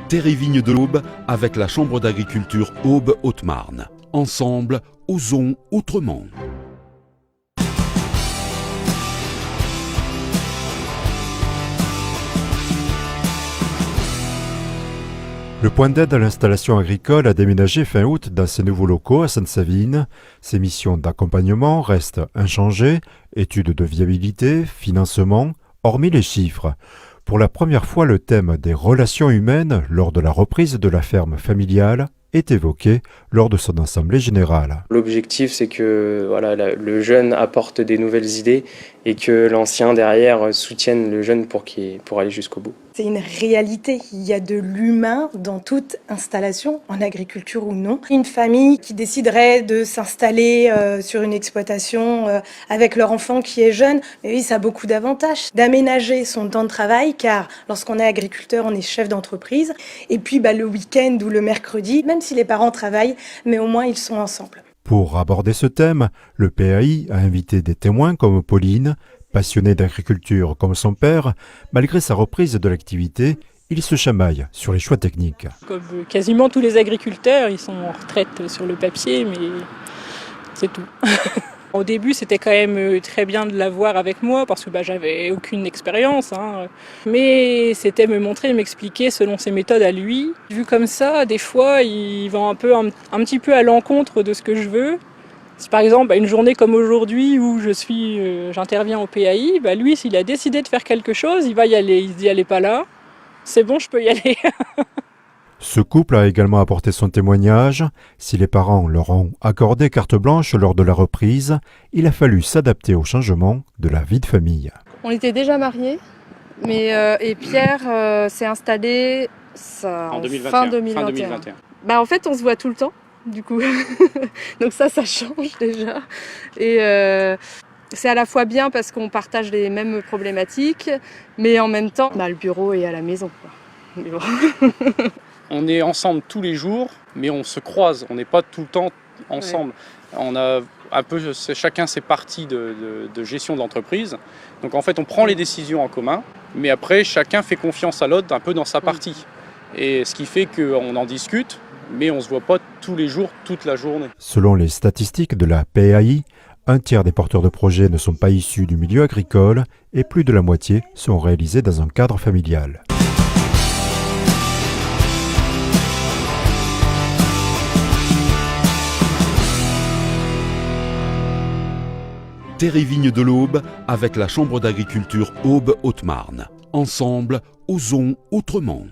Terre et Vignes de l'Aube avec la Chambre d'agriculture Aube-Haute-Marne. Ensemble, osons autrement. Le point d'aide à l'installation agricole a déménagé fin août dans ses nouveaux locaux à Sainte-Savine. Ses missions d'accompagnement restent inchangées, études de viabilité, financement, hormis les chiffres. Pour la première fois, le thème des relations humaines lors de la reprise de la ferme familiale est évoqué lors de son assemblée générale. L'objectif, c'est que le jeune apporte des nouvelles idées et que l'ancien derrière soutienne le jeune pour aller jusqu'au bout. C'est une réalité, il y a de l'humain dans toute installation, en agriculture ou non. Une famille qui déciderait de s'installer sur une exploitation avec leur enfant qui est jeune, mais oui, ça a beaucoup d'avantages. D'aménager son temps de travail, car lorsqu'on est agriculteur, on est chef d'entreprise. Et puis le week-end ou le mercredi, même si les parents travaillent, mais au moins ils sont ensemble. Pour aborder ce thème, le PAI a invité des témoins comme Pauline. Passionné d'agriculture comme son père, malgré sa reprise de l'activité, il se chamaille sur les choix techniques. Comme quasiment tous les agriculteurs, ils sont en retraite sur le papier, mais c'est tout. Au début, c'était quand même très bien de l'avoir avec moi parce que j'avais aucune expérience. Mais c'était me montrer, m'expliquer selon ses méthodes à lui. Vu comme ça, des fois, il va un petit peu à l'encontre de ce que je veux. Si par exemple, une journée comme aujourd'hui où j'interviens au PAI, lui, s'il a décidé de faire quelque chose, il va y aller. Il se dit, elle n'est pas là, c'est bon, je peux y aller. Ce couple a également apporté son témoignage. Si les parents leur ont accordé carte blanche lors de la reprise, il a fallu s'adapter au changement de la vie de famille. On était déjà mariés, et Pierre s'est installé fin 2021. En fait, on se voit tout le temps. Du coup, donc ça change déjà. Et c'est à la fois bien parce qu'on partage les mêmes problématiques, mais en même temps, le bureau est à la maison. Mais bon. On est ensemble tous les jours, mais on se croise. On n'est pas tout le temps ensemble. Ouais. On a un peu chacun ses parties de gestion d'entreprise. Donc en fait, on prend les décisions en commun, mais après, chacun fait confiance à l'autre un peu dans sa partie. Et ce qui fait qu'on en discute, mais on ne se voit pas tous les jours, toute la journée. Selon les statistiques de la PAI, un tiers des porteurs de projets ne sont pas issus du milieu agricole et plus de la moitié sont réalisés dans un cadre familial. Terre et Vignes de l'Aube avec la Chambre d'agriculture Aube-Haute-Marne. Ensemble, osons autrement.